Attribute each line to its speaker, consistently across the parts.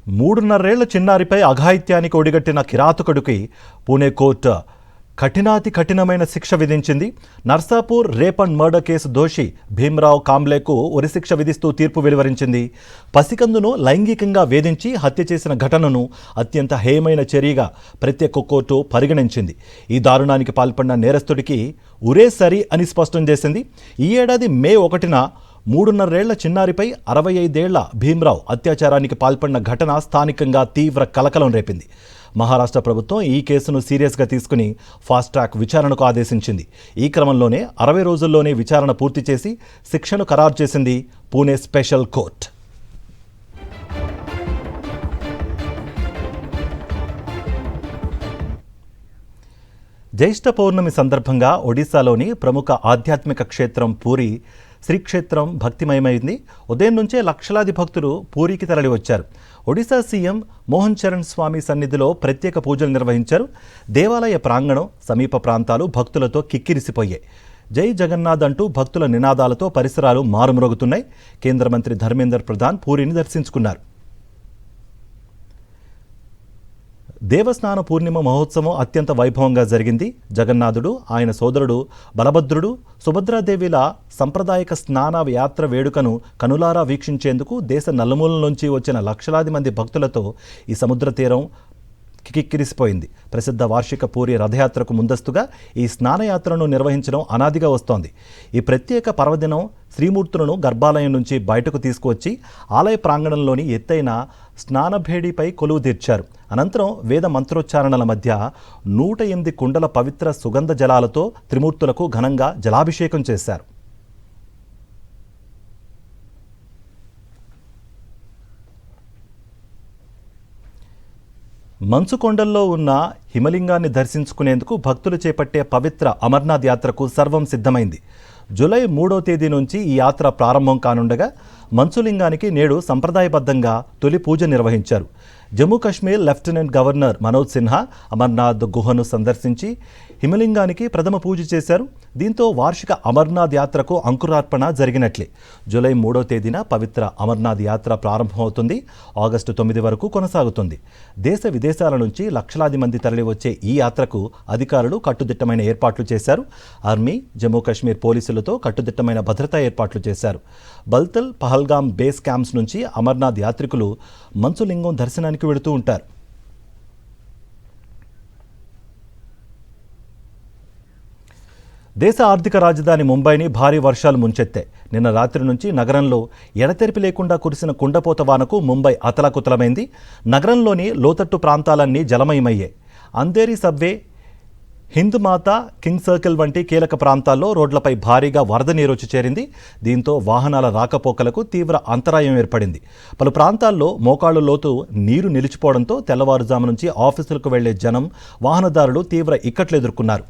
Speaker 1: 3.5 చిన్నారిపై అఘాయిత్యానికి ఒడిగట్టిన కిరాతకుడికి Pune court కఠినాతి కఠినమైన శిక్ష విధించింది. Narsapur rape and murder case దోషి భీమ్రావ్ కాంబ్లేకు ఉరిశిక్ష విధిస్తూ తీర్పు వెలువరించింది. పసికందును లైంగికంగా వేధించి హత్య చేసిన ఘటనను అత్యంత హేయమైన చర్యగా ప్రత్యేక కోర్టు పరిగణించింది. ఈ దారుణానికి పాల్పడిన నేరస్తుడికి ఉరే సరి అని స్పష్టం చేసింది. ఈ ఏడాది మే 1న 3.5 చిన్నారిపై 65 భీమ్రావ్ అత్యాచారానికి పాల్పడిన ఘటన స్థానికంగా తీవ్ర కలకలం రేపింది. మహారాష్ట్ర ప్రభుత్వం ఈ కేసును సీరియస్గా తీసుకుని ఫాస్ట్ ట్రాక్ విచారణకు ఆదేశించింది. ఈ క్రమంలోనే 60 రోజుల్లోనే విచారణ పూర్తి చేసి శిక్షను ఖరారు చేసింది పూణే స్పెషల్ కోర్టు. జ్యేష్ఠ పౌర్ణమి సందర్భంగా ఒడిశాలోని ప్రముఖ ఆధ్యాత్మిక క్షేత్రం పూరి శ్రీక్షేత్రం భక్తిమయమైంది. ఉదయం నుంచే లక్షలాది భక్తులు పూరికి తరలివచ్చారు. ఒడిశా సీఎం మోహన్ చరణ్ స్వామి సన్నిధిలో ప్రత్యేక పూజలు నిర్వహించారు. దేవాలయ ప్రాంగణం సమీప ప్రాంతాలు భక్తులతో కిక్కిరిసిపోయాయి. జై జగన్నాథ్ అంటూ భక్తుల నినాదాలతో పరిసరాలు మారుమ్రోగుతున్నాయి. కేంద్ర మంత్రి ధర్మేంద్ర ప్రధాన్ పూరిని దర్శించుకున్నారు. దేవస్నాన పూర్ణిమ మహోత్సవం అత్యంత వైభవంగా జరిగింది. జగన్నాథుడు, ఆయన సోదరుడు బలభద్రుడు, సుభద్రాదేవిల సంప్రదాయక స్నాన యాత్ర వేడుకను కనులారా వీక్షించేందుకు దేశ నలుమూలల నుంచి వచ్చిన లక్షలాది మంది భక్తులతో ఈ సముద్ర తీరం కిక్కిరిసిపోయింది. ప్రసిద్ధ వార్షిక పూరి రథయాత్రకు ముందస్తుగా ఈ స్నానయాత్రను నిర్వహించడం అనాదిగా వస్తోంది. ఈ ప్రత్యేక పర్వదినం శ్రీమూర్తులను గర్భాలయం నుంచి బయటకు తీసుకువచ్చి ఆలయ ప్రాంగణంలోని ఎత్తైన స్నానభేడిపై కొలువు తీర్చారు. అనంతరం వేద మంత్రోచ్చారణల మధ్య 108 కుండల పవిత్ర సుగంధ జలాలతో త్రిమూర్తులకు ఘనంగా జలాభిషేకం చేశారు. మంచు కొండల్లో ఉన్న హిమలింగాన్ని దర్శించుకునేందుకు భక్తులు చేపట్టే పవిత్ర అమర్నాథ్ యాత్రకు సర్వం సిద్ధమైంది. జూలై 3వ తేదీ నుంచి ఈ యాత్ర ప్రారంభం కానుండగా మంచులింగానికి నేడు సంప్రదాయబద్ధంగా తొలి పూజ నిర్వహించారు. జమ్మూ కాశ్మీర్ లెఫ్టినెంట్ గవర్నర్ మనోజ్ సిన్హా అమర్నాథ్ గుహను సందర్శించి హిమలింగానికి ప్రథమ పూజ చేశారు. దీంతో వార్షిక అమర్నాథ్ యాత్రకు అంకురార్పణ జరిగినట్లే. జూలై 3వ తేదీన పవిత్ర అమర్నాథ్ యాత్ర ప్రారంభమవుతుంది. ఆగస్టు 9 వరకు కొనసాగుతుంది. దేశ విదేశాల నుంచి లక్షలాది మంది తరలివచ్చే ఈ యాత్రకు అధికారులు కట్టుదిట్టమైన ఏర్పాట్లు చేశారు. ఆర్మీ, జమ్మూ కాశ్మీర్ పోలీసులతో కట్టుదిట్టమైన భద్రతా ఏర్పాట్లు చేశారు. బల్తల్, పహల్గామ్ బేస్ క్యాంప్స్ నుంచి అమర్నాథ్ యాత్రికులు మంచులింగం దర్శనానికి వెళుతూ ఉంటారు. దేశ ఆర్థిక రాజధాని ముంబైని భారీ వర్షాలు ముంచెత్తాయి. నిన్న రాత్రి నుంచి నగరంలో ఎడతెరిపి లేకుండా కురిసిన కుండపోత వానకు ముంబై అతలాకుతలమైంది. నగరంలోని లోతట్టు ప్రాంతాలన్నీ జలమయమయ్యాయి. అంధేరి సబ్వే, హింద్ మాతా, కింగ్ సర్కిల్ వంటి కీలక ప్రాంతాల్లో రోడ్లపై భారీగా వరద నీరు వచ్చి చేరింది. దీంతో వాహనాల రాకపోకలకు తీవ్ర అంతరాయం ఏర్పడింది. పలు ప్రాంతాల్లో మోకాళ్ల లోతు నీరు నిలిచిపోవడంతో తెల్లవారుజాము నుంచి ఆఫీసులకు వెళ్లే జనం, వాహనదారులు తీవ్ర ఇక్కట్లు ఎదుర్కొన్నారు.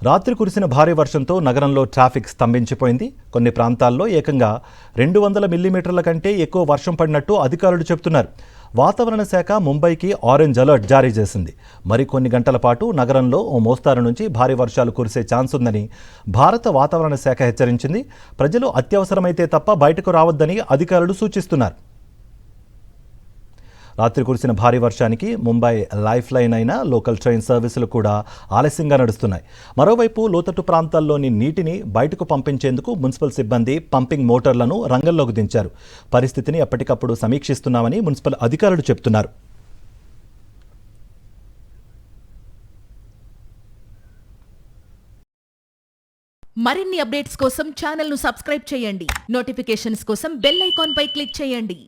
Speaker 1: రాత్రి కురిసిన భారీ వర్షంతో నగరంలో ట్రాఫిక్ స్తంభించిపోయింది. కొన్ని ప్రాంతాల్లో ఏకంగా 200 మిల్లీమీటర్ల కంటే ఎక్కువ వర్షం పడినట్టు అధికారులు చెబుతున్నారు. వాతావరణ శాఖ ముంబైకి ఆరెంజ్ అలర్ట్ జారీ చేసింది. మరికొన్ని గంటల పాటు నగరంలో ఓ మోస్తారు నుంచి భారీ వర్షాలు కురిసే ఛాన్స్ ఉందని భారత వాతావరణ శాఖ హెచ్చరించింది. ప్రజలు అత్యవసరమైతే తప్ప బయటకు రావద్దని అధికారులు సూచిస్తున్నారు. రాత్రి కురిసిన భారీ వర్షానికి ముంబై లైఫ్ లైన్ అయిన లోకల్ ట్రైన్ సర్వీసులు కూడా ఆలస్యంగా నడుస్తున్నాయి. మరోవైపు లోతట్టు ప్రాంతాల్లోని నీటిని బయటకు పంపించేందుకు మున్సిపల్ సిబ్బంది పంపింగ్ మోటార్లను రంగంలోకి దించారు. పరిస్థితిని ఎప్పటికప్పుడు సమీక్షిస్తున్నామని మున్సిపల్ అధికారులు చెబుతున్నారు.
Speaker 2: మరిన్ని అప్డేట్స్ కోసం ఛానల్ను సబ్స్క్రైబ్ చేయండి. నోటిఫికేషన్స్ కోసం బెల్ ఐకాన్ పై క్లిక్ చేయండి.